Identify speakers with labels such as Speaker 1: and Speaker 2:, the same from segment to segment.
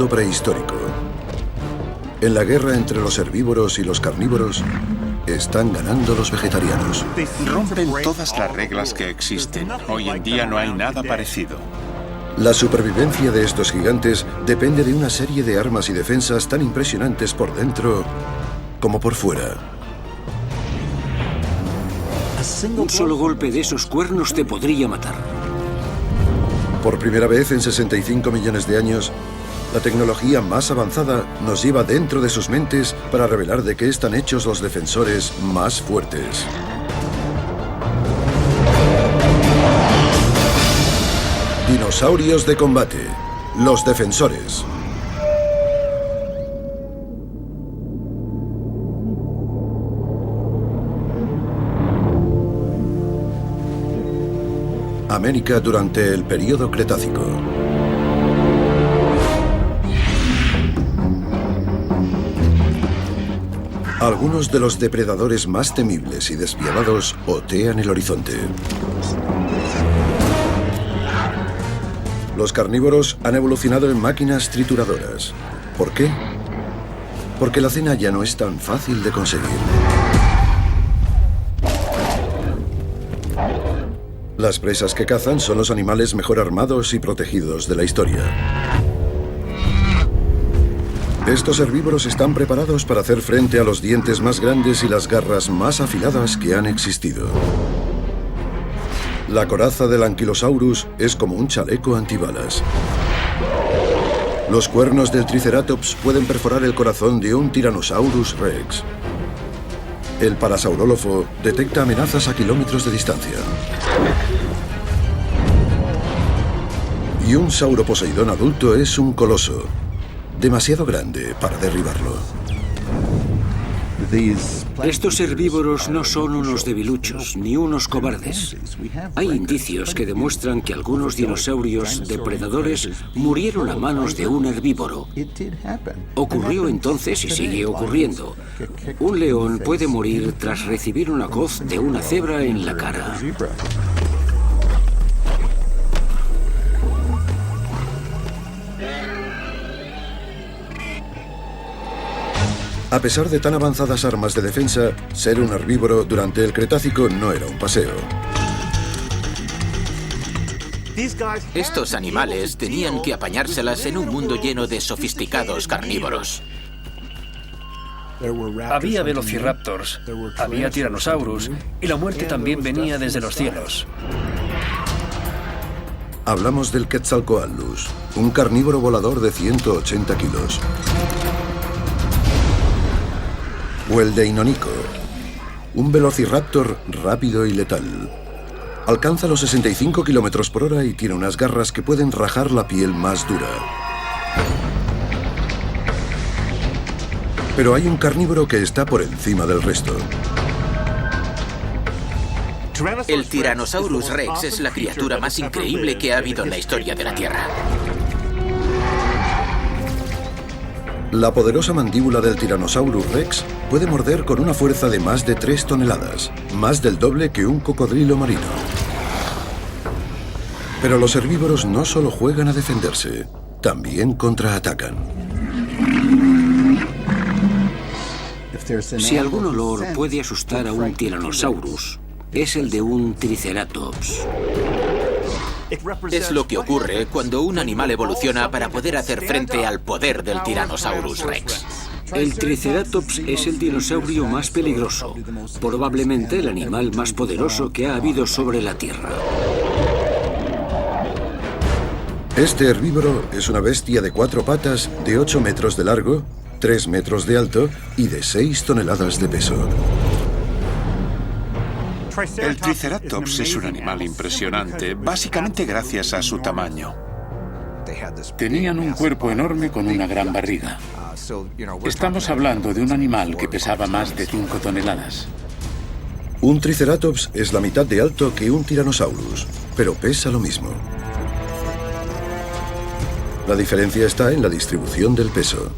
Speaker 1: mundo prehistórico. En la guerra entre los herbívoros y los carnívoros, están ganando los vegetarianos.
Speaker 2: Rompen todas las reglas que existen. Hoy en día no hay nada parecido.
Speaker 1: La supervivencia de estos gigantes depende de una serie de armas y defensas tan impresionantes por dentro como por fuera.
Speaker 3: Un solo golpe de esos cuernos te podría matar.
Speaker 1: Por primera vez en 65 millones de años, la tecnología más avanzada nos lleva dentro de sus mentes para revelar de qué están hechos los defensores más fuertes. Dinosaurios de combate, los defensores. América durante el período Cretácico. Algunos de los depredadores más temibles y despiadados otean el horizonte. Los carnívoros han evolucionado en máquinas trituradoras. ¿Por qué? Porque la cena ya no es tan fácil de conseguir. Las presas que cazan son los animales mejor armados y protegidos de la historia. Estos herbívoros están preparados para hacer frente a los dientes más grandes y las garras más afiladas que han existido. La coraza del Ankylosaurus es como un chaleco antibalas. Los cuernos del Triceratops pueden perforar el corazón de un Tyrannosaurus Rex. El parasaurólofo detecta amenazas a kilómetros de distancia. Y un sauroposeidón adulto es un coloso, demasiado grande para derribarlo.
Speaker 3: Estos herbívoros no son unos debiluchos ni unos cobardes. Hay indicios que demuestran que algunos dinosaurios depredadores murieron a manos de un herbívoro. Ocurrió entonces y sigue ocurriendo. Un león puede morir tras recibir una hoz de una cebra en la cara.
Speaker 1: A pesar de tan avanzadas armas de defensa, ser un herbívoro durante el Cretácico no era un paseo.
Speaker 4: Estos animales tenían que apañárselas en un mundo lleno de sofisticados carnívoros.
Speaker 5: Había velociraptors, había tiranosaurus y la muerte también venía desde los cielos.
Speaker 1: Hablamos del Quetzalcoatlus, un carnívoro volador de 180 kilos. O el Deinonychus, un velociraptor rápido y letal. Alcanza los 65 kilómetros por hora y tiene unas garras que pueden rajar la piel más dura. Pero hay un carnívoro que está por encima del resto.
Speaker 4: El Tyrannosaurus Rex es la criatura más increíble que ha habido en la historia de la Tierra.
Speaker 1: La poderosa mandíbula del Tyrannosaurus Rex puede morder con una fuerza de más de 3 toneladas, más del doble que un cocodrilo marino. Pero los herbívoros no solo juegan a defenderse, también contraatacan.
Speaker 3: Si algún olor puede asustar a un Tyrannosaurus, es el de un Triceratops.
Speaker 4: Es lo que ocurre cuando un animal evoluciona para poder hacer frente al poder del Tyrannosaurus Rex.
Speaker 3: El Triceratops es el dinosaurio más peligroso, probablemente el animal más poderoso que ha habido sobre la Tierra.
Speaker 1: Este herbívoro es una bestia de 4 patas, de 8 metros de largo, 3 metros de alto y de 6 toneladas de peso.
Speaker 2: El Triceratops es un animal impresionante, básicamente gracias a su tamaño.
Speaker 6: Tenían un cuerpo enorme con una gran barriga. Estamos hablando de un animal que pesaba más de 5 toneladas.
Speaker 1: Un Triceratops es la mitad de alto que un Tyrannosaurus, pero pesa lo mismo. La diferencia está en la distribución del peso.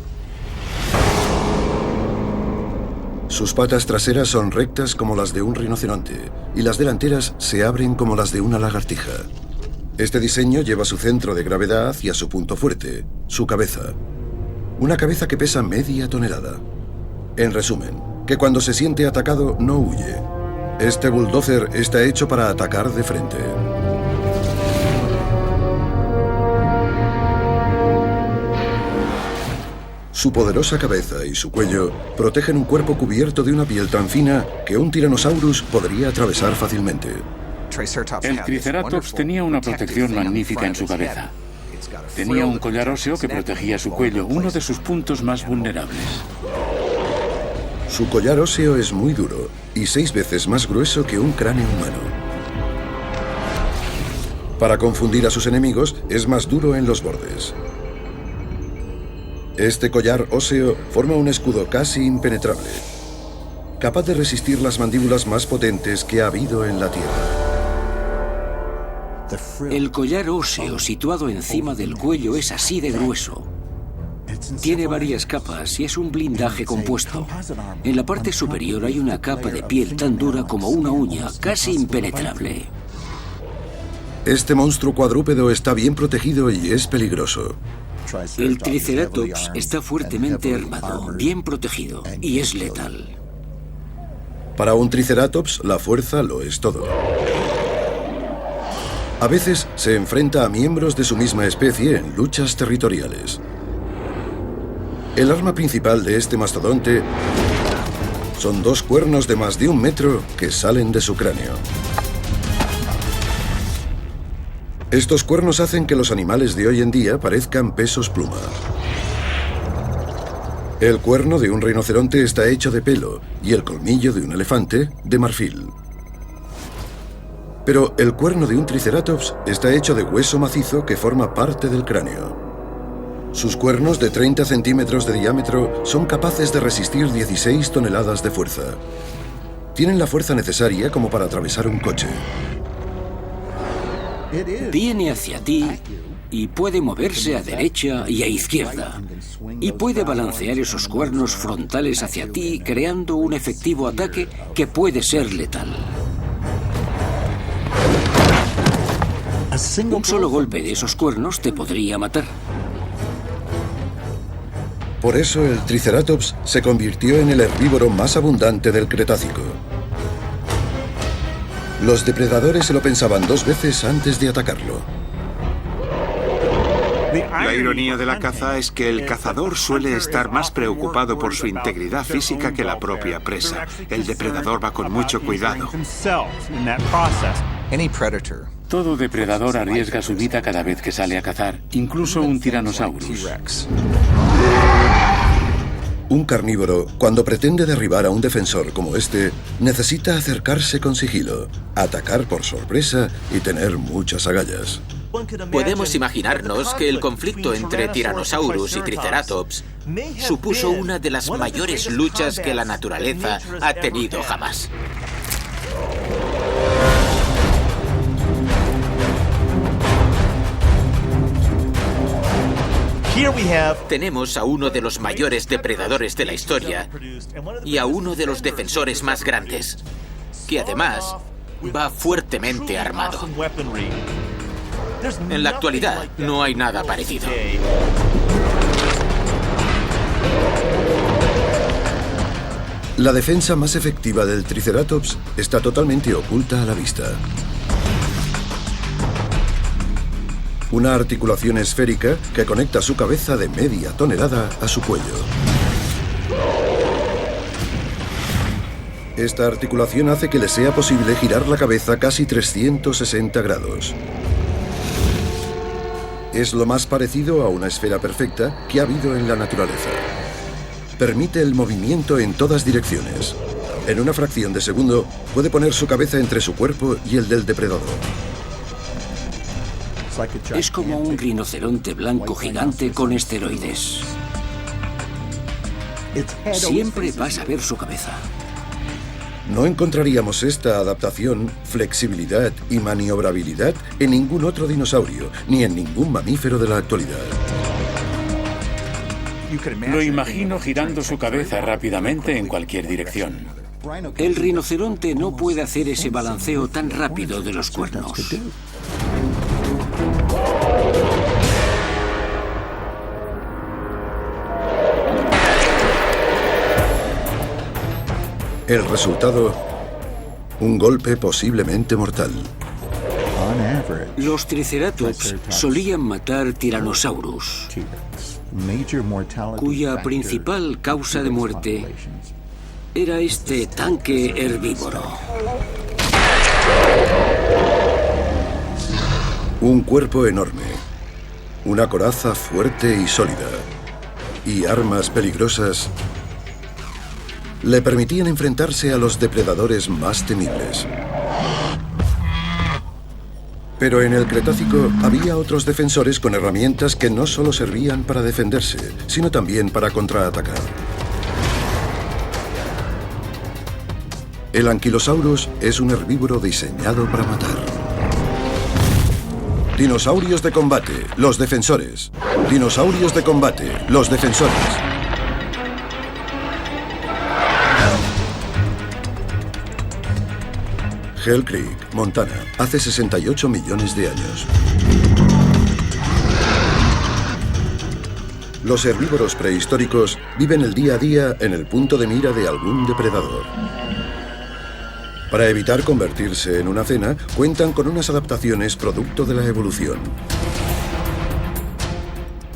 Speaker 1: Sus patas traseras son rectas como las de un rinoceronte y las delanteras se abren como las de una lagartija. Este diseño lleva su centro de gravedad hacia su punto fuerte, su cabeza. Una cabeza que pesa media tonelada. En resumen, que cuando se siente atacado no huye. Este bulldozer está hecho para atacar de frente. Su poderosa cabeza y su cuello protegen un cuerpo cubierto de una piel tan fina que un Tyrannosaurus podría atravesar fácilmente.
Speaker 6: El Triceratops tenía una protección magnífica en su cabeza. Tenía un collar óseo que protegía su cuello, uno de sus puntos más vulnerables.
Speaker 1: Su collar óseo es muy duro y 6 veces más grueso que un cráneo humano. Para confundir a sus enemigos, es más duro en los bordes. Este collar óseo forma un escudo casi impenetrable, capaz de resistir las mandíbulas más potentes que ha habido en la Tierra.
Speaker 3: El collar óseo situado encima del cuello es así de grueso. Tiene varias capas y es un blindaje compuesto. En la parte superior hay una capa de piel tan dura como una uña, casi impenetrable.
Speaker 1: Este monstruo cuadrúpedo está bien protegido y es peligroso.
Speaker 3: El Triceratops está fuertemente armado, bien protegido y es letal.
Speaker 1: Para un Triceratops, la fuerza lo es todo. A veces se enfrenta a miembros de su misma especie en luchas territoriales. El arma principal de este mastodonte son 2 cuernos de más de 1 metro que salen de su cráneo. Estos cuernos hacen que los animales de hoy en día parezcan pesos pluma. El cuerno de un rinoceronte está hecho de pelo y el colmillo de un elefante de marfil. Pero el cuerno de un Triceratops está hecho de hueso macizo que forma parte del cráneo. Sus cuernos de 30 centímetros de diámetro son capaces de resistir 16 toneladas de fuerza. Tienen la fuerza necesaria como para atravesar un coche.
Speaker 3: Viene hacia ti y puede moverse a derecha y a izquierda. Y puede balancear esos cuernos frontales hacia ti, creando un efectivo ataque que puede ser letal. Un solo golpe de esos cuernos te podría matar.
Speaker 1: Por eso el Triceratops se convirtió en el herbívoro más abundante del Cretácico. Los depredadores se lo pensaban 2 veces antes de atacarlo.
Speaker 2: La ironía de la caza es que el cazador suele estar más preocupado por su integridad física que la propia presa. El depredador va con mucho cuidado.
Speaker 6: Todo depredador arriesga su vida cada vez que sale a cazar, incluso un Tyrannosaurus.
Speaker 1: Un carnívoro, cuando pretende derribar a un defensor como este, necesita acercarse con sigilo, atacar por sorpresa y tener muchas agallas.
Speaker 4: Podemos imaginarnos que el conflicto entre Tyrannosaurus y Triceratops supuso una de las mayores luchas que la naturaleza ha tenido jamás. Tenemos a uno de los mayores depredadores de la historia y a uno de los defensores más grandes, que además va fuertemente armado. En la actualidad no hay nada parecido.
Speaker 1: La defensa más efectiva del Triceratops está totalmente oculta a la vista. Una articulación esférica que conecta su cabeza de media tonelada a su cuello. Esta articulación hace que le sea posible girar la cabeza casi 360 grados. Es lo más parecido a una esfera perfecta que ha habido en la naturaleza. Permite el movimiento en todas direcciones. En una fracción de segundo puede poner su cabeza entre su cuerpo y el del depredador.
Speaker 3: Es como un rinoceronte blanco gigante con esteroides. Siempre vas a ver su cabeza.
Speaker 1: No encontraríamos esta adaptación, flexibilidad y maniobrabilidad en ningún otro dinosaurio, ni en ningún mamífero de la actualidad.
Speaker 6: Lo imagino girando su cabeza rápidamente en cualquier dirección.
Speaker 3: El rinoceronte no puede hacer ese balanceo tan rápido de los cuernos.
Speaker 1: El resultado, un golpe posiblemente mortal.
Speaker 3: Los triceratops solían matar Tyrannosaurus, cuya principal causa de muerte era este tanque herbívoro.
Speaker 1: Un cuerpo enorme, una coraza fuerte y sólida, y armas peligrosas le permitían enfrentarse a los depredadores más temibles. Pero en el Cretácico había otros defensores con herramientas que no solo servían para defenderse, sino también para contraatacar. El Ankylosaurus es un herbívoro diseñado para matar. Dinosaurios de combate, los defensores. Dinosaurios de combate, los defensores. Hell Creek, Montana, hace 68 millones de años. Los herbívoros prehistóricos viven el día a día en el punto de mira de algún depredador. Para evitar convertirse en una cena, cuentan con unas adaptaciones producto de la evolución.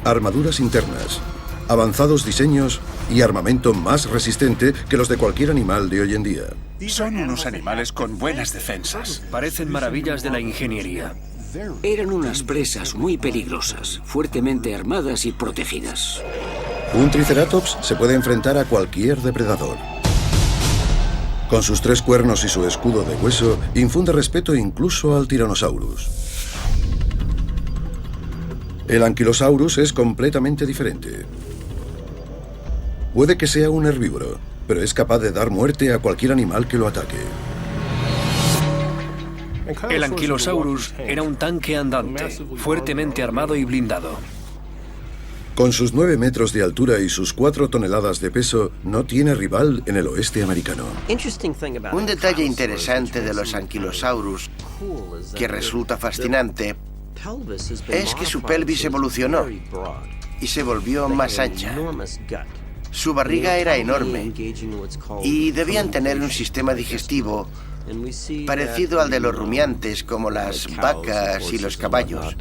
Speaker 1: Armaduras internas, avanzados diseños y armamento más resistente que los de cualquier animal de hoy en día.
Speaker 7: Son unos animales con buenas defensas.
Speaker 5: Parecen maravillas de la ingeniería.
Speaker 3: Eran unas presas muy peligrosas, fuertemente armadas y protegidas.
Speaker 1: Un Triceratops se puede enfrentar a cualquier depredador. Con sus 3 cuernos y su escudo de hueso, infunde respeto incluso al Tyrannosaurus. El Ankylosaurus es completamente diferente. Puede que sea un herbívoro, pero es capaz de dar muerte a cualquier animal que lo ataque.
Speaker 5: El Ankylosaurus era un tanque andante, fuertemente armado y blindado.
Speaker 1: Con sus 9 metros de altura y sus 4 toneladas de peso, no tiene rival en el oeste americano.
Speaker 8: Un detalle interesante de los Ankylosaurus, que resulta fascinante, es que su pelvis evolucionó y se volvió más ancha. Su barriga era enorme y debían tener un sistema digestivo parecido al de los rumiantes, como las vacas y los caballos.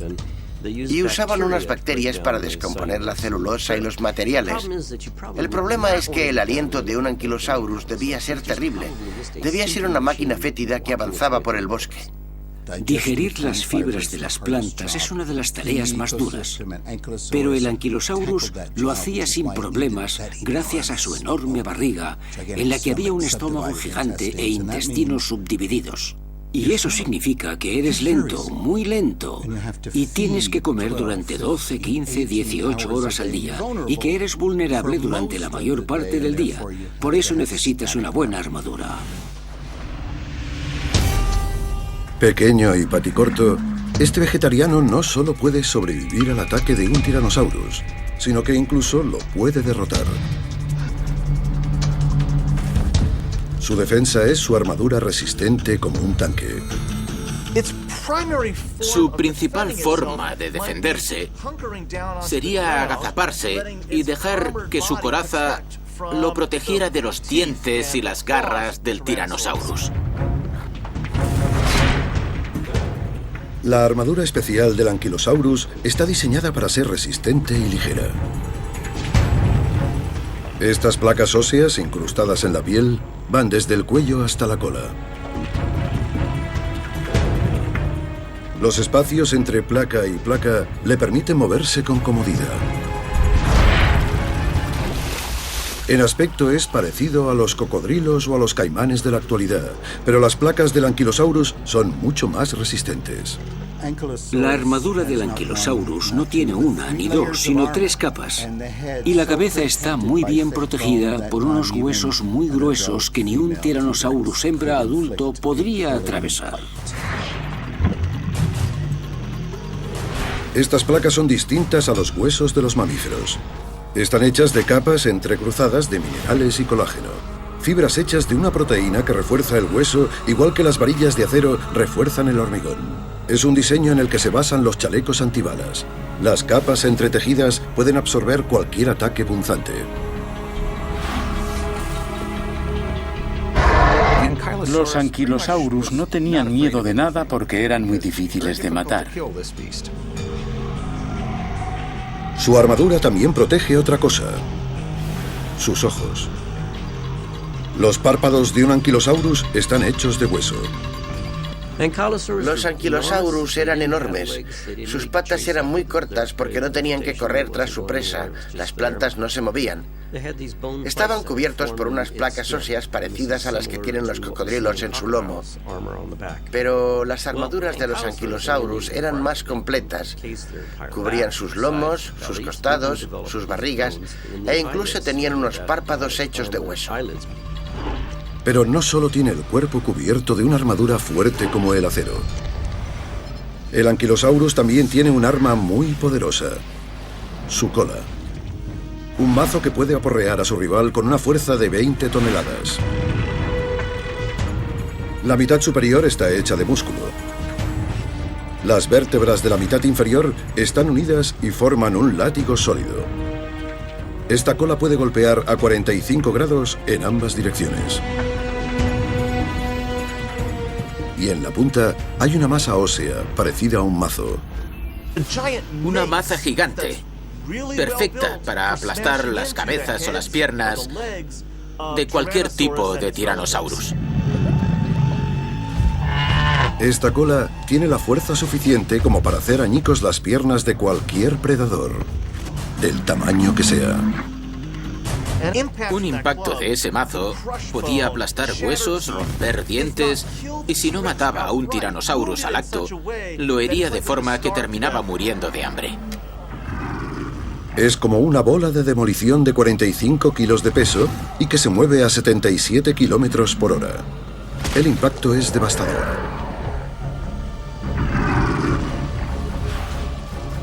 Speaker 8: Y usaban unas bacterias para descomponer la celulosa y los materiales. El problema es que el aliento de un Ankylosaurus debía ser terrible. Debía ser una máquina fétida que avanzaba por el bosque.
Speaker 3: Digerir las fibras de las plantas es una de las tareas más duras, pero el Ankylosaurus lo hacía sin problemas gracias a su enorme barriga, en la que había un estómago gigante e intestinos subdivididos. Y eso significa que eres lento, muy lento, y tienes que comer durante 12, 15, 18 horas al día, y que eres vulnerable durante la mayor parte del día. Por eso necesitas una buena armadura.
Speaker 1: Pequeño y paticorto, este vegetariano no solo puede sobrevivir al ataque de un Tyrannosaurus, sino que incluso lo puede derrotar. Su defensa es su armadura resistente como un tanque.
Speaker 4: Su principal forma de defenderse sería agazaparse y dejar que su coraza lo protegiera de los dientes y las garras del Tyrannosaurus.
Speaker 1: La armadura especial del Ankylosaurus está diseñada para ser resistente y ligera. Estas placas óseas incrustadas en la piel van desde el cuello hasta la cola. Los espacios entre placa y placa le permiten moverse con comodidad. En aspecto es parecido a los cocodrilos o a los caimanes de la actualidad, pero las placas del Ankylosaurus son mucho más resistentes.
Speaker 3: La armadura del Ankylosaurus no tiene una ni dos, sino 3 capas. Y la cabeza está muy bien protegida por unos huesos muy gruesos que ni un Tyrannosaurus hembra adulto podría atravesar.
Speaker 1: Estas placas son distintas a los huesos de los mamíferos. Están hechas de capas entrecruzadas de minerales y colágeno. Fibras hechas de una proteína que refuerza el hueso, igual que las varillas de acero refuerzan el hormigón. Es un diseño en el que se basan los chalecos antibalas. Las capas entretejidas pueden absorber cualquier ataque punzante.
Speaker 6: Los anquilosaurus no tenían miedo de nada porque eran muy difíciles de matar.
Speaker 1: Su armadura también protege otra cosa: sus ojos. Los párpados de un anquilosaurus están hechos de hueso.
Speaker 8: Los anquilosaurus eran enormes. Sus patas eran muy cortas porque no tenían que correr tras su presa. Las plantas no se movían. Estaban cubiertos por unas placas óseas parecidas a las que tienen los cocodrilos en su lomo. Pero las armaduras de los anquilosaurus eran más completas. Cubrían sus lomos, sus costados, sus barrigas e incluso tenían unos párpados hechos de hueso.
Speaker 1: Pero no solo tiene el cuerpo cubierto de una armadura fuerte como el acero. El anquilosaurus también tiene un arma muy poderosa: su cola. Un mazo que puede aporrear a su rival con una fuerza de 20 toneladas. La mitad superior está hecha de músculo. Las vértebras de la mitad inferior están unidas y forman un látigo sólido. Esta cola puede golpear a 45 grados en ambas direcciones. Y en la punta hay una masa ósea parecida a un mazo.
Speaker 4: Una maza gigante, perfecta para aplastar las cabezas o las piernas de cualquier tipo de Tyrannosaurus.
Speaker 1: Esta cola tiene la fuerza suficiente como para hacer añicos las piernas de cualquier predador, del tamaño que sea.
Speaker 4: Un impacto de ese mazo podía aplastar huesos, romper dientes, y si no mataba a un Tyrannosaurus al acto, lo hería de forma que terminaba muriendo de hambre.
Speaker 1: Es como una bola de demolición de 45 kilos de peso y que se mueve a 77 kilómetros por hora. El impacto es devastador.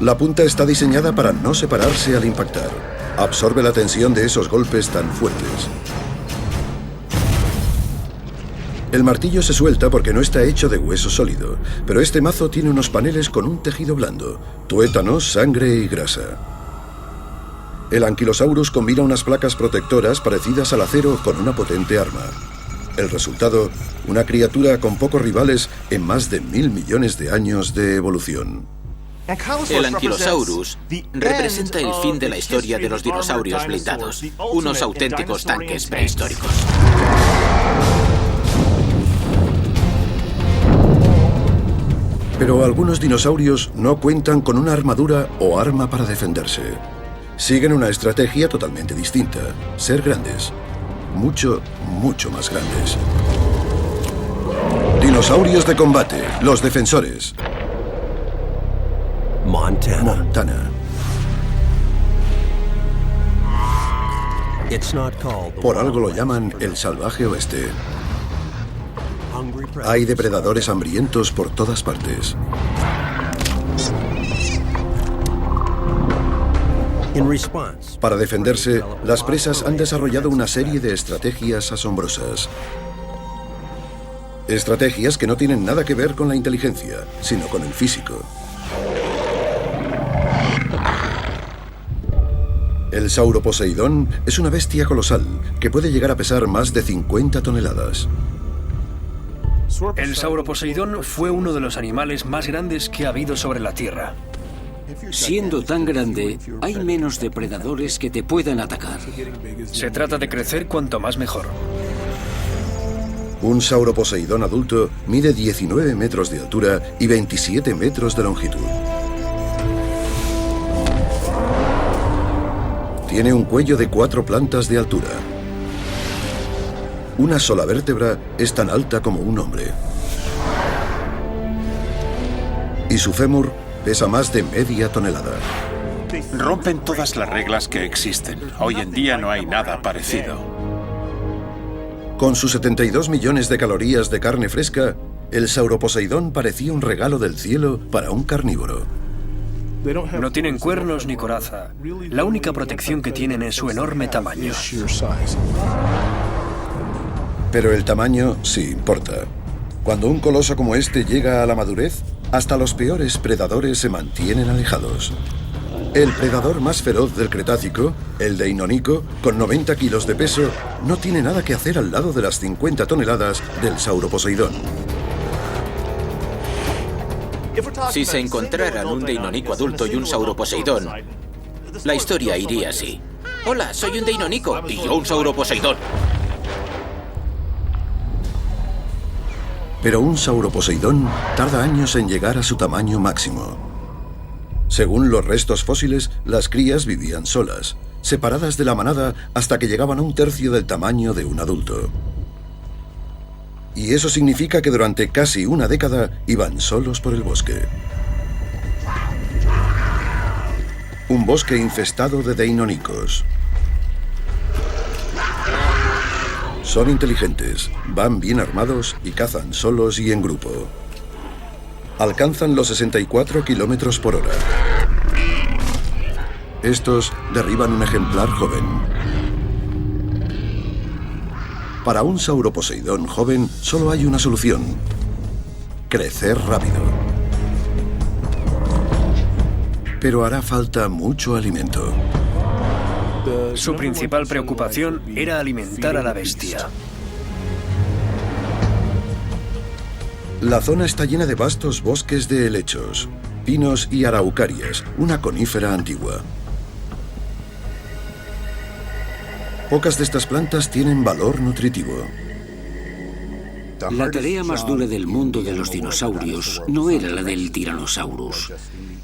Speaker 1: La punta está diseñada para no separarse al impactar. Absorbe la tensión de esos golpes tan fuertes. El martillo se suelta porque no está hecho de hueso sólido, pero este mazo tiene unos paneles con un tejido blando, tuétanos, sangre y grasa. El Ankylosaurus combina unas placas protectoras parecidas al acero con una potente arma. El resultado, una criatura con pocos rivales en más de 1.000 millones de años de evolución.
Speaker 4: El Ankylosaurus representa el fin de la historia de los dinosaurios blindados, unos auténticos tanques prehistóricos.
Speaker 1: Pero algunos dinosaurios no cuentan con una armadura o arma para defenderse. Siguen una estrategia totalmente distinta: ser grandes. Mucho, mucho más grandes. Dinosaurios de combate, los defensores. Montana. Por algo lo llaman el salvaje oeste. Hay depredadores hambrientos por todas partes. Para defenderse, las presas han desarrollado una serie de estrategias asombrosas. Estrategias que no tienen nada que ver con la inteligencia, sino con el físico. El Sauroposeidón es una bestia colosal que puede llegar a pesar más de 50 toneladas.
Speaker 5: El Sauroposeidón fue uno de los animales más grandes que ha habido sobre la Tierra.
Speaker 3: Siendo tan grande, hay menos depredadores que te puedan atacar.
Speaker 5: Se trata de crecer cuanto más mejor.
Speaker 1: Un Sauroposeidón adulto mide 19 metros de altura y 27 metros de longitud. Tiene un cuello de 4 plantas de altura. Una sola vértebra es tan alta como un hombre. Y su fémur pesa más de media tonelada.
Speaker 7: Rompen todas las reglas que existen. Hoy en día no hay nada parecido.
Speaker 1: Con sus 72 millones de calorías de carne fresca, el Sauroposeidón parecía un regalo del cielo para un carnívoro.
Speaker 5: No tienen cuernos ni coraza. La única protección que tienen es su enorme tamaño.
Speaker 1: Pero el tamaño sí importa. Cuando un coloso como este llega a la madurez, hasta los peores predadores se mantienen alejados. El predador más feroz del Cretácico, el Deinonyco, con 90 kilos de peso, no tiene nada que hacer al lado de las 50 toneladas del Sauroposeidón.
Speaker 4: Si se encontraran un Deinonyco adulto y un Sauroposeidón, la historia iría así. Hola, soy un Deinonyco y yo un Sauroposeidón.
Speaker 1: Pero un Sauroposeidón tarda años en llegar a su tamaño máximo. Según los restos fósiles, las crías vivían solas, separadas de la manada hasta que llegaban a un tercio del tamaño de un adulto. Y eso significa que durante casi una década iban solos por el bosque. Un bosque infestado de Deinonicos. Son inteligentes, van bien armados y cazan solos y en grupo. Alcanzan los 64 kilómetros por hora. Estos derriban un ejemplar joven. Para un Sauroposeidón joven solo hay una solución: crecer rápido. Pero hará falta mucho alimento.
Speaker 5: Su principal preocupación era alimentar a la bestia.
Speaker 1: La zona está llena de vastos bosques de helechos, pinos y araucarias, una conífera antigua. Pocas de estas plantas tienen valor nutritivo.
Speaker 3: La tarea más dura del mundo de los dinosaurios no era la del Tyrannosaurus.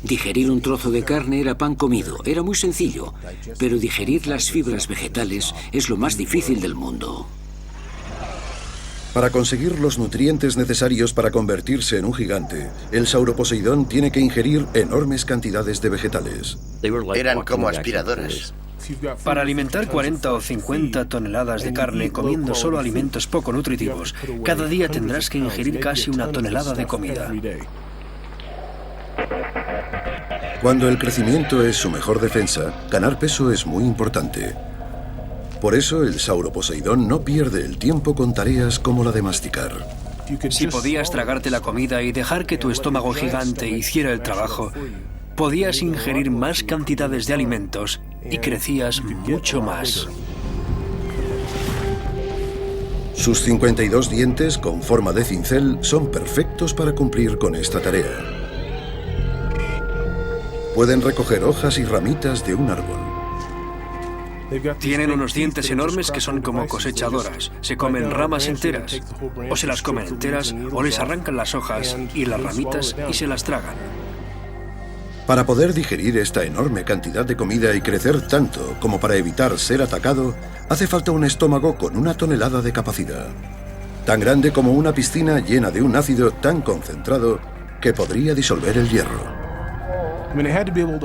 Speaker 3: Digerir un trozo de carne era pan comido, era muy sencillo, pero digerir las fibras vegetales es lo más difícil del mundo.
Speaker 1: Para conseguir los nutrientes necesarios para convertirse en un gigante, el Sauroposeidón tiene que ingerir enormes cantidades de vegetales.
Speaker 8: Eran como aspiradoras.
Speaker 5: Para alimentar 40 o 50 toneladas de carne comiendo solo alimentos poco nutritivos, cada día tendrás que ingerir casi una tonelada de comida.
Speaker 1: Cuando el crecimiento es su mejor defensa, ganar peso es muy importante. Por eso el Sauroposeidón no pierde el tiempo con tareas como la de masticar.
Speaker 5: Si podías tragarte la comida y dejar que tu estómago gigante hiciera el trabajo, podías ingerir más cantidades de alimentos y crecías mucho más.
Speaker 1: Sus 52 dientes con forma de cincel son perfectos para cumplir con esta tarea. Pueden recoger hojas y ramitas de un árbol.
Speaker 5: Tienen unos dientes enormes que son como cosechadoras. Se comen ramas enteras, o se las comen enteras, o les arrancan las hojas y las ramitas y se las tragan.
Speaker 1: Para poder digerir esta enorme cantidad de comida y crecer tanto como para evitar ser atacado, hace falta un estómago con 1 tonelada de capacidad. Tan grande como una piscina llena de un ácido tan concentrado que podría disolver el hierro.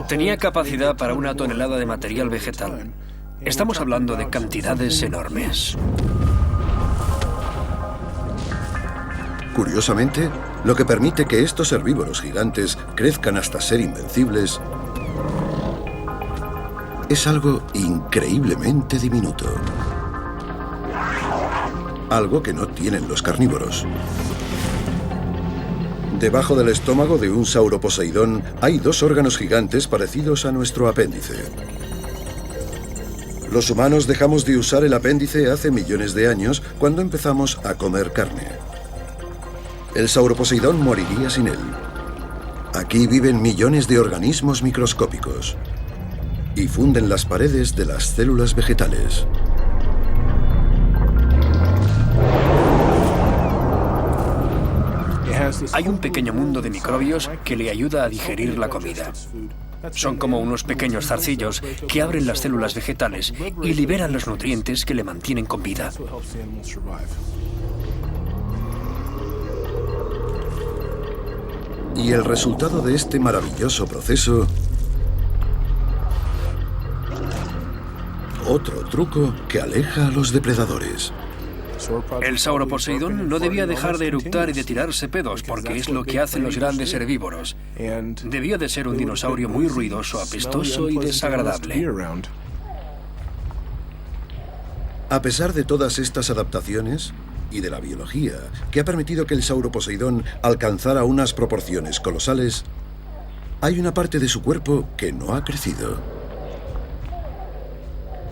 Speaker 5: Tenía capacidad para 1 tonelada de material vegetal. Estamos hablando de cantidades enormes.
Speaker 1: Curiosamente, lo que permite que estos herbívoros gigantes crezcan hasta ser invencibles es algo increíblemente diminuto. Algo que no tienen los carnívoros. Debajo del estómago de un Sauroposeidón hay 2 órganos gigantes parecidos a nuestro apéndice. Los humanos dejamos de usar el apéndice hace millones de años cuando empezamos a comer carne. El Sauroposeidón moriría sin él. Aquí viven millones de organismos microscópicos y funden las paredes de las células vegetales.
Speaker 5: Hay un pequeño mundo de microbios que le ayuda a digerir la comida. Son como unos pequeños zarcillos que abren las células vegetales y liberan los nutrientes que le mantienen con vida.
Speaker 1: Y el resultado de este maravilloso proceso... Otro truco que aleja a los depredadores.
Speaker 5: El Sauroposeidón no debía dejar de eructar y de tirarse pedos, porque es lo que hacen los grandes herbívoros. Debía de ser un dinosaurio muy ruidoso, apestoso y desagradable.
Speaker 1: A pesar de todas estas adaptaciones y de la biología que ha permitido que el Sauroposeidón alcanzara unas proporciones colosales, hay una parte de su cuerpo que no ha crecido.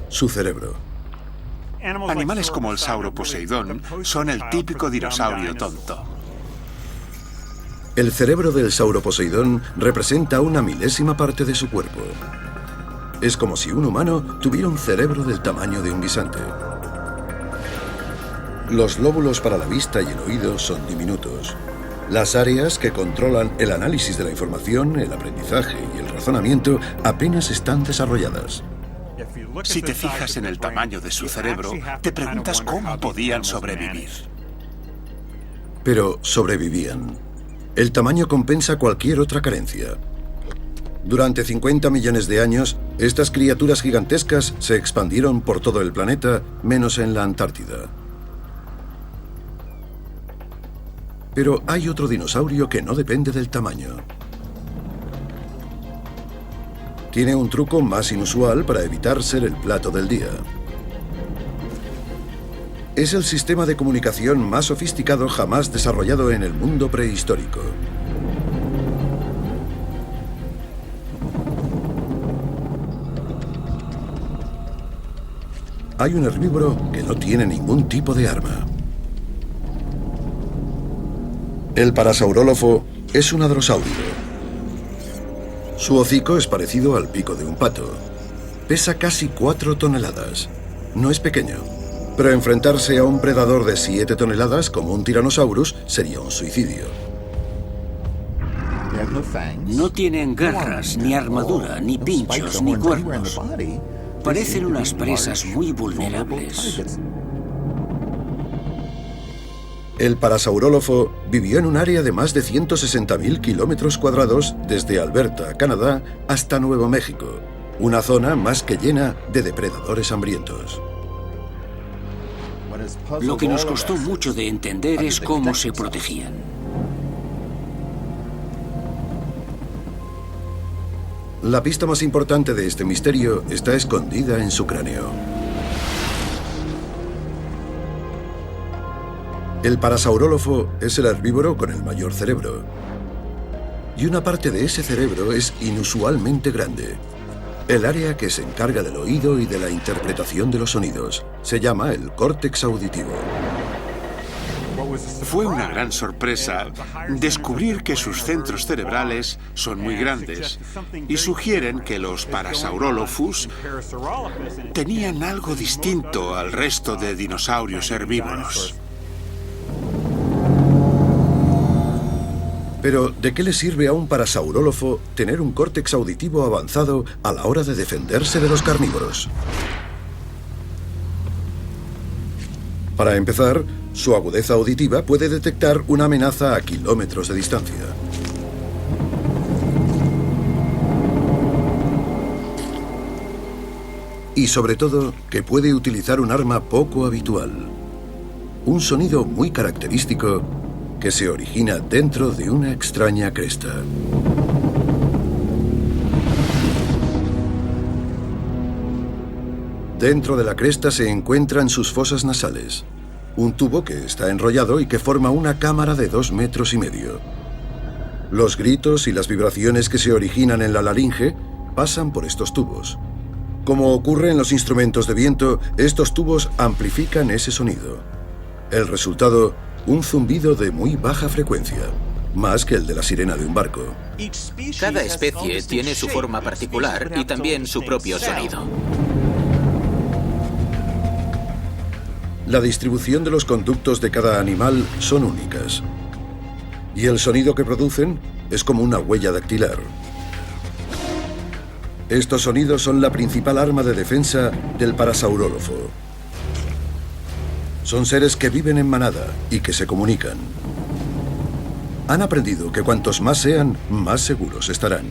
Speaker 1: Su cerebro.
Speaker 2: Animales como el sauroposeidón son el típico dinosaurio tonto.
Speaker 1: El cerebro del sauroposeidón representa una milésima parte de su cuerpo. Es como si un humano tuviera un cerebro del tamaño de un guisante. Los lóbulos para la vista y el oído son diminutos. Las áreas que controlan el análisis de la información, el aprendizaje y el razonamiento apenas están desarrolladas.
Speaker 2: Si te fijas en el tamaño de su cerebro, te preguntas cómo podían sobrevivir.
Speaker 1: Pero sobrevivían. El tamaño compensa cualquier otra carencia. Durante 50 millones de años, estas criaturas gigantescas se expandieron por todo el planeta, menos en la Antártida. Pero hay otro dinosaurio que no depende del tamaño. Tiene un truco más inusual para evitar ser el plato del día. Es el sistema de comunicación más sofisticado jamás desarrollado en el mundo prehistórico. Hay un herbívoro que no tiene ningún tipo de arma. El parasaurólofo es un hadrosáurido. Su hocico es parecido al pico de un pato. Pesa casi 4 toneladas. No es pequeño, pero enfrentarse a un predador de 7 toneladas como un Tyrannosaurus sería un suicidio.
Speaker 3: No tienen garras, ni armadura, ni pinchos, ni cuernos. Parecen unas presas muy vulnerables.
Speaker 1: El parasaurólofo vivió en un área de más de 160.000 kilómetros cuadrados desde Alberta, Canadá, hasta Nuevo México, una zona más que llena de depredadores hambrientos.
Speaker 3: Lo que nos costó mucho de entender es cómo se protegían.
Speaker 1: La pista más importante de este misterio está escondida en su cráneo. El parasaurólofo es el herbívoro con el mayor cerebro. Y una parte de ese cerebro es inusualmente grande. El área que se encarga del oído y de la interpretación de los sonidos. Se llama el córtex auditivo.
Speaker 2: Fue una gran sorpresa descubrir que sus centros cerebrales son muy grandes y sugieren que los Parasaurolophus tenían algo distinto al resto de dinosaurios herbívoros.
Speaker 1: Pero, ¿de qué le sirve a un parasaurólofo tener un córtex auditivo avanzado a la hora de defenderse de los carnívoros? Para empezar, su agudeza auditiva puede detectar una amenaza a kilómetros de distancia. Y sobre todo, que puede utilizar un arma poco habitual. Un sonido muy característico que se origina dentro de una extraña cresta. Dentro de la cresta se encuentran sus fosas nasales, un tubo que está enrollado y que forma una cámara de 2,5 metros. Los gritos y las vibraciones que se originan en la laringe pasan por estos tubos. Como ocurre en los instrumentos de viento, estos tubos amplifican ese sonido. El resultado, un zumbido de muy baja frecuencia, más que el de la sirena de un barco.
Speaker 4: Cada especie tiene su forma particular y también su propio sonido.
Speaker 1: La distribución de los conductos de cada animal son únicas. Y el sonido que producen es como una huella dactilar. Estos sonidos son la principal arma de defensa del parasaurólofo. Son seres que viven en manada y que se comunican. Han aprendido que cuantos más sean, más seguros estarán.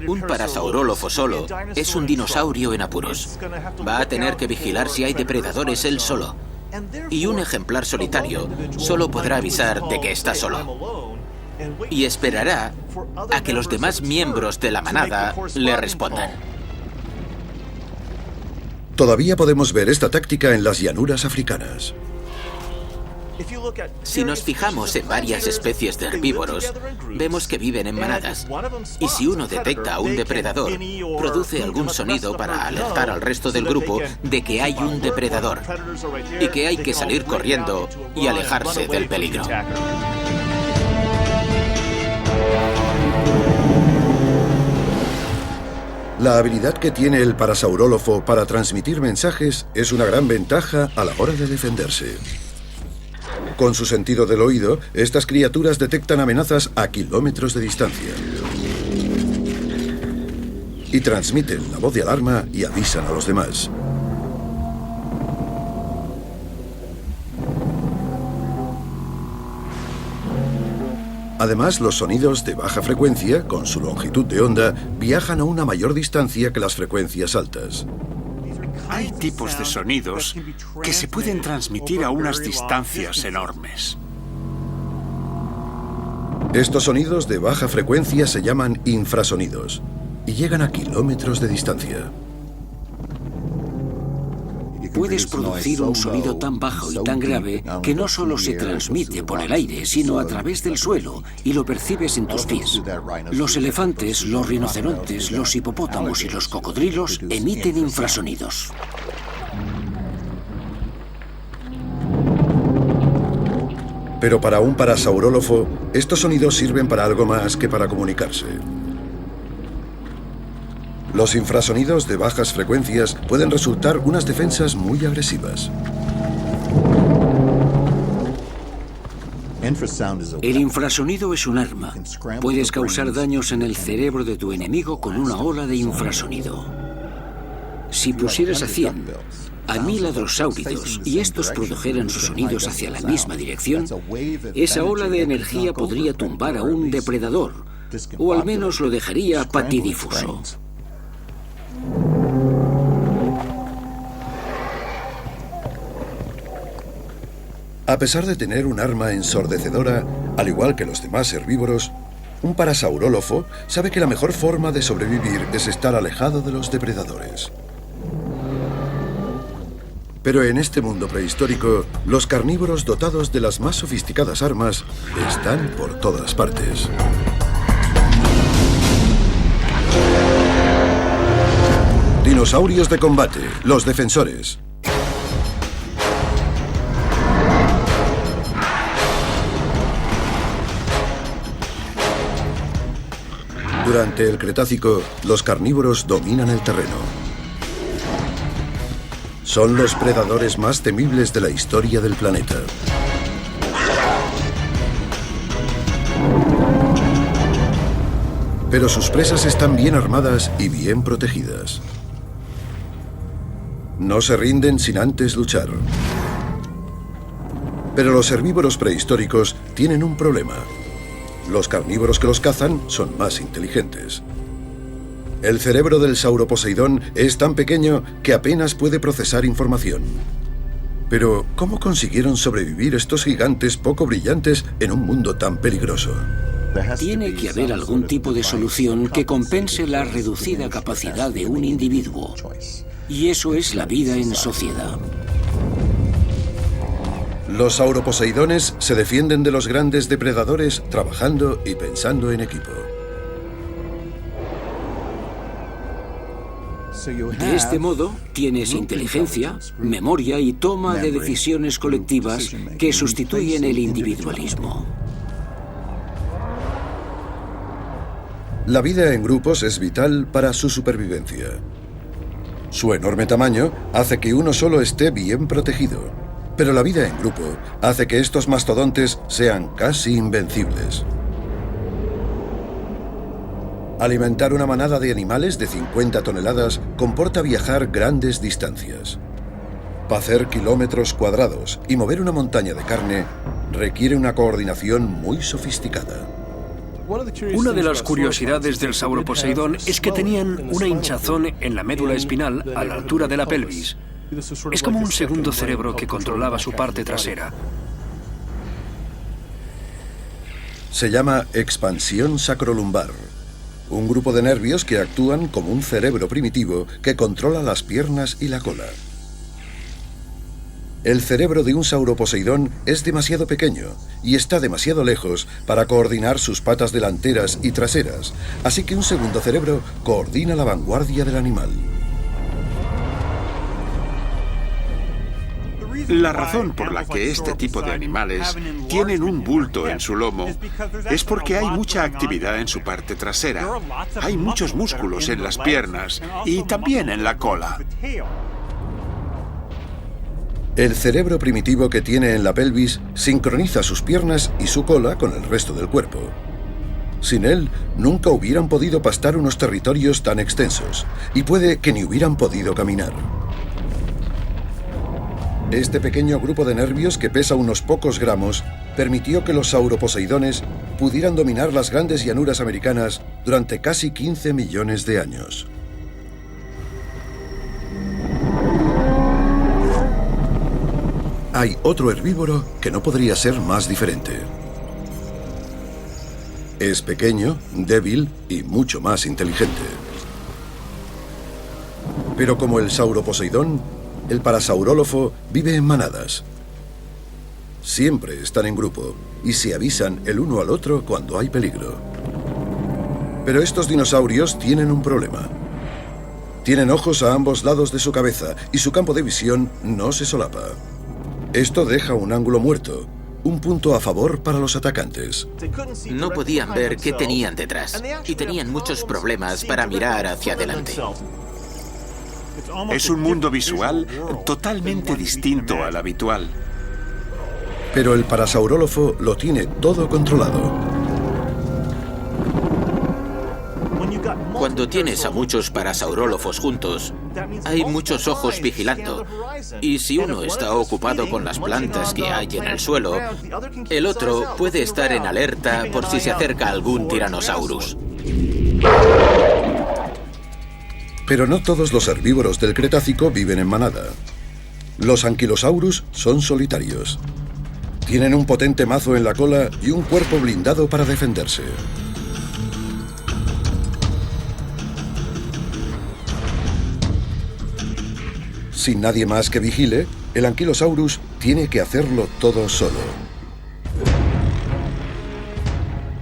Speaker 4: Un parasaurólofo solo es un dinosaurio en apuros. Va a tener que vigilar si hay depredadores él solo. Y un ejemplar solitario solo podrá avisar de que está solo. Y esperará a que los demás miembros de la manada le respondan.
Speaker 1: Todavía podemos ver esta táctica en las llanuras africanas.
Speaker 4: Si nos fijamos en varias especies de herbívoros, vemos que viven en manadas. Y si uno detecta a un depredador, produce algún sonido para alertar al resto del grupo de que hay un depredador y que hay que salir corriendo y alejarse del peligro.
Speaker 1: La habilidad que tiene el parasaurólofo para transmitir mensajes es una gran ventaja a la hora de defenderse. Con su sentido del oído, estas criaturas detectan amenazas a kilómetros de distancia. Y transmiten la voz de alarma y avisan a los demás. Además, los sonidos de baja frecuencia, con su longitud de onda, viajan a una mayor distancia que las frecuencias altas.
Speaker 2: Hay tipos de sonidos que se pueden transmitir a unas distancias enormes.
Speaker 1: Estos sonidos de baja frecuencia se llaman infrasonidos y llegan a kilómetros de distancia.
Speaker 3: Puedes producir un sonido tan bajo y tan grave que no solo se transmite por el aire, sino a través del suelo, y lo percibes en tus pies. Los elefantes, los rinocerontes, los hipopótamos y los cocodrilos emiten infrasonidos.
Speaker 1: Pero para un parasaurólofo, estos sonidos sirven para algo más que para comunicarse. Los infrasonidos de bajas frecuencias pueden resultar unas defensas muy agresivas.
Speaker 3: El infrasonido es un arma. Puedes causar daños en el cerebro de tu enemigo con una ola de infrasonido. Si pusieras a 100, a 1000 hadrosáuridos y estos produjeran sus sonidos hacia la misma dirección, esa ola de energía podría tumbar a un depredador, o al menos lo dejaría patidifuso.
Speaker 1: A pesar de tener un arma ensordecedora, al igual que los demás herbívoros, un parasaurólofo sabe que la mejor forma de sobrevivir es estar alejado de los depredadores. Pero en este mundo prehistórico, los carnívoros dotados de las más sofisticadas armas están por todas partes. Dinosaurios de combate, los defensores. Durante el Cretácico, los carnívoros dominan el terreno. Son los predadores más temibles de la historia del planeta. Pero sus presas están bien armadas y bien protegidas. No se rinden sin antes luchar. Pero los herbívoros prehistóricos tienen un problema. Los carnívoros que los cazan son más inteligentes. El cerebro del sauroposeidón es tan pequeño que apenas puede procesar información. Pero, ¿cómo consiguieron sobrevivir estos gigantes poco brillantes en un mundo tan peligroso?
Speaker 3: Tiene que haber algún tipo de solución que compense la reducida capacidad de un individuo. Y eso es la vida en sociedad.
Speaker 1: Los sauroposeidones se defienden de los grandes depredadores trabajando y pensando en equipo.
Speaker 3: De este modo, tienes inteligencia, memoria y toma de decisiones colectivas que sustituyen el individualismo.
Speaker 1: La vida en grupos es vital para su supervivencia. Su enorme tamaño hace que uno solo esté bien protegido. Pero la vida en grupo hace que estos mastodontes sean casi invencibles. Alimentar una manada de animales de 50 toneladas comporta viajar grandes distancias. Hacer kilómetros cuadrados y mover una montaña de carne requiere una coordinación muy sofisticada.
Speaker 5: Una de las curiosidades del sauroposeidón es que tenían una hinchazón en la médula espinal a la altura de la pelvis. Es como un segundo cerebro que controlaba su parte trasera.
Speaker 1: Se llama expansión sacrolumbar, un grupo de nervios que actúan como un cerebro primitivo que controla las piernas y la cola. El cerebro de un sauroposeidón es demasiado pequeño y está demasiado lejos para coordinar sus patas delanteras y traseras, así que un segundo cerebro coordina la vanguardia del animal.
Speaker 2: La razón por la que este tipo de animales tienen un bulto en su lomo es porque hay mucha actividad en su parte trasera. Hay muchos músculos en las piernas y también en la cola.
Speaker 1: El cerebro primitivo que tiene en la pelvis sincroniza sus piernas y su cola con el resto del cuerpo. Sin él, nunca hubieran podido pastar unos territorios tan extensos, y puede que ni hubieran podido caminar. Este pequeño grupo de nervios, que pesa unos pocos gramos, permitió que los sauroposeidones pudieran dominar las grandes llanuras americanas durante casi 15 millones de años. Hay otro herbívoro que no podría ser más diferente. Es pequeño, débil y mucho más inteligente. Pero como el sauroposeidón, el parasaurólofo vive en manadas. Siempre están en grupo y se avisan el uno al otro cuando hay peligro. Pero estos dinosaurios tienen un problema. Tienen ojos a ambos lados de su cabeza y su campo de visión no se solapa. Esto deja un ángulo muerto, un punto a favor para los atacantes.
Speaker 4: No podían ver qué tenían detrás y tenían muchos problemas para mirar hacia adelante.
Speaker 2: Es un mundo visual totalmente distinto al habitual.
Speaker 1: Pero el parasaurólofo lo tiene todo controlado.
Speaker 4: Cuando tienes a muchos parasaurólofos juntos, hay muchos ojos vigilando. Y si uno está ocupado con las plantas que hay en el suelo, el otro puede estar en alerta por si se acerca algún Tyrannosaurus.
Speaker 1: Pero no todos los herbívoros del Cretácico viven en manada. Los anquilosaurus son solitarios. Tienen un potente mazo en la cola y un cuerpo blindado para defenderse. Sin nadie más que vigile, el Ankylosaurus tiene que hacerlo todo solo.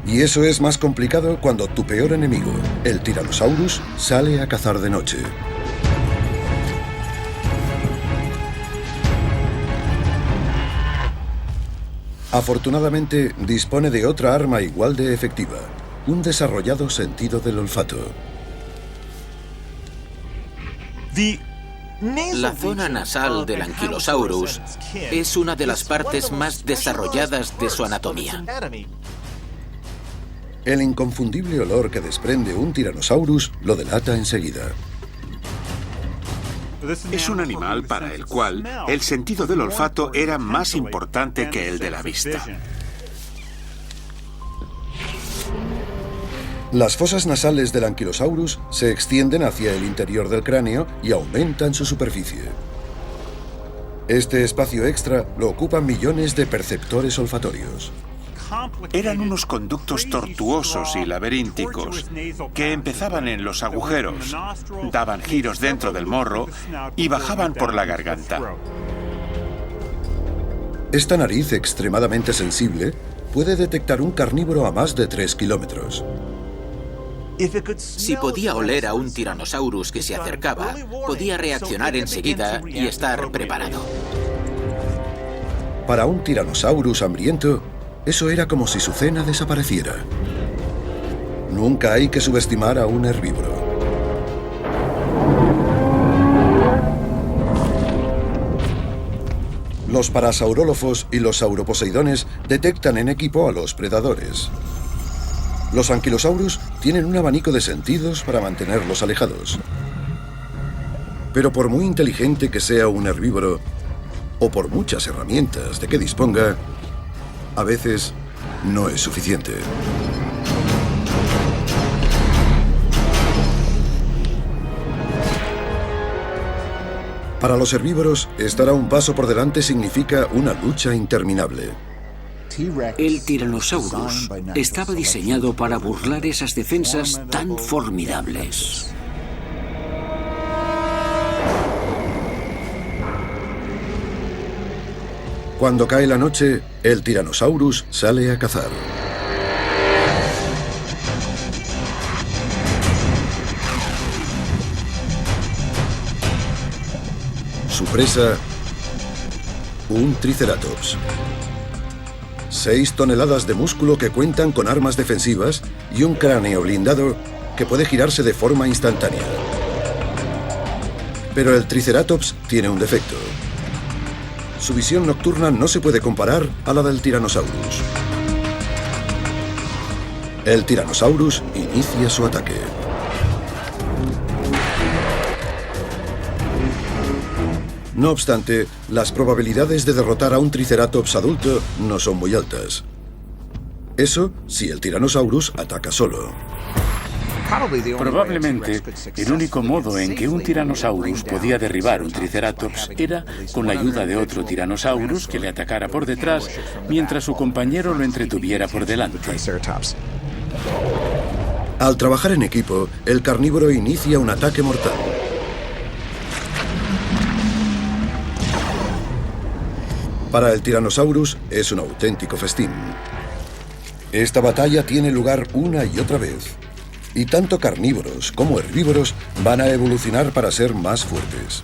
Speaker 1: Y eso es más complicado cuando tu peor enemigo, el Tyrannosaurus, sale a cazar de noche. Afortunadamente, dispone de otra arma igual de efectiva, un desarrollado sentido del olfato.
Speaker 4: La zona nasal del Ankylosaurus es una de las partes más desarrolladas de su anatomía.
Speaker 1: El inconfundible olor que desprende un Tyrannosaurus lo delata enseguida.
Speaker 2: Es un animal para el cual el sentido del olfato era más importante que el de la vista.
Speaker 1: Las fosas nasales del Ankylosaurus se extienden hacia el interior del cráneo y aumentan su superficie. Este espacio extra lo ocupan millones de perceptores olfatorios.
Speaker 2: Eran unos conductos tortuosos y laberínticos que empezaban en los agujeros, daban giros dentro del morro y bajaban por la garganta.
Speaker 1: Esta nariz extremadamente sensible puede detectar un carnívoro a más de 3 kilómetros.
Speaker 4: Si podía oler a un Tyrannosaurus que se acercaba, podía reaccionar enseguida y estar preparado.
Speaker 1: Para un Tyrannosaurus hambriento, eso era como si su cena desapareciera. Nunca hay que subestimar a un herbívoro. Los parasaurólofos y los sauroposeidones detectan en equipo a los predadores. Los anquilosaurus tienen un abanico de sentidos para mantenerlos alejados. Pero por muy inteligente que sea un herbívoro, o por muchas herramientas de que disponga, a veces no es suficiente. Para los herbívoros, estar a un paso por delante significa una lucha interminable.
Speaker 3: El Tyrannosaurus estaba diseñado para burlar esas defensas tan formidables.
Speaker 1: Cuando cae la noche, el Tyrannosaurus sale a cazar. Su presa, un Triceratops. 6 toneladas de músculo que cuentan con armas defensivas y un cráneo blindado que puede girarse de forma instantánea. Pero el Triceratops tiene un defecto. Su visión nocturna no se puede comparar a la del Tyrannosaurus. El Tyrannosaurus inicia su ataque. No obstante, las probabilidades de derrotar a un Triceratops adulto no son muy altas. Eso si el Tyrannosaurus ataca solo.
Speaker 6: Probablemente, el único modo en que un Tyrannosaurus podía derribar un Triceratops era con la ayuda de otro Tyrannosaurus que le atacara por detrás mientras su compañero lo entretuviera por delante.
Speaker 1: Al trabajar en equipo, el carnívoro inicia un ataque mortal. Para el Tyrannosaurus es un auténtico festín. Esta batalla tiene lugar una y otra vez. Y tanto carnívoros como herbívoros van a evolucionar para ser más fuertes.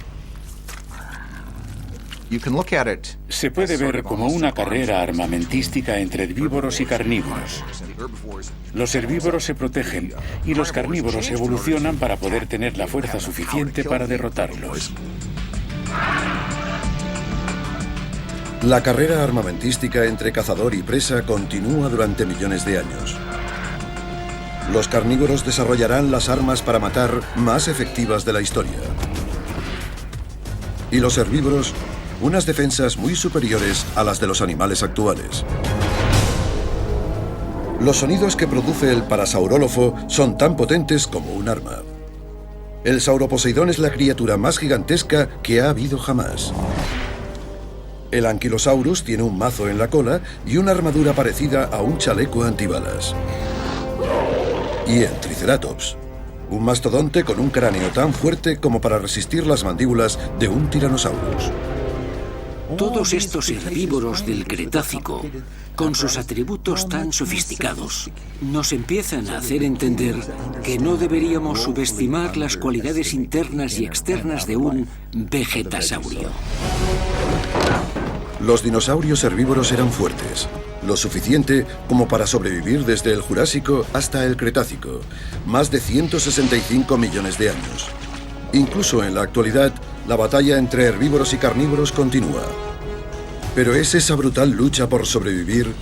Speaker 6: Se puede ver como una carrera armamentística entre herbívoros y carnívoros. Los herbívoros se protegen y los carnívoros evolucionan para poder tener la fuerza suficiente para derrotarlos.
Speaker 1: La carrera armamentística entre cazador y presa continúa durante millones de años. Los carnívoros desarrollarán las armas para matar más efectivas de la historia. Y los herbívoros, unas defensas muy superiores a las de los animales actuales. Los sonidos que produce el parasaurólofo son tan potentes como un arma. El Sauroposeidón es la criatura más gigantesca que ha habido jamás. El Ankylosaurus tiene un mazo en la cola y una armadura parecida a un chaleco antibalas. Y el Triceratops, un mastodonte con un cráneo tan fuerte como para resistir las mandíbulas de un Tyrannosaurus.
Speaker 3: Todos estos herbívoros del Cretácico, con sus atributos tan sofisticados, nos empiezan a hacer entender que no deberíamos subestimar las cualidades internas y externas de un vegetasaurio.
Speaker 1: Los dinosaurios herbívoros eran fuertes, lo suficiente como para sobrevivir desde el Jurásico hasta el Cretácico, más de 165 millones de años. Incluso en la actualidad, la batalla entre herbívoros y carnívoros continúa. Pero es esa brutal lucha por sobrevivir,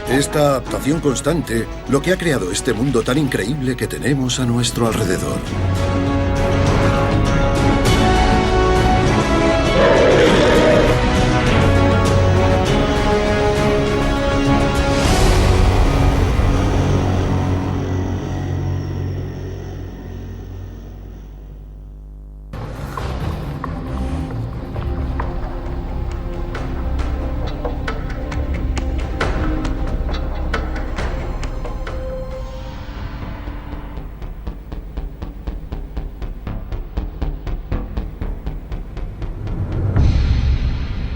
Speaker 1: esta adaptación constante, lo que ha creado este mundo tan increíble que tenemos a nuestro alrededor.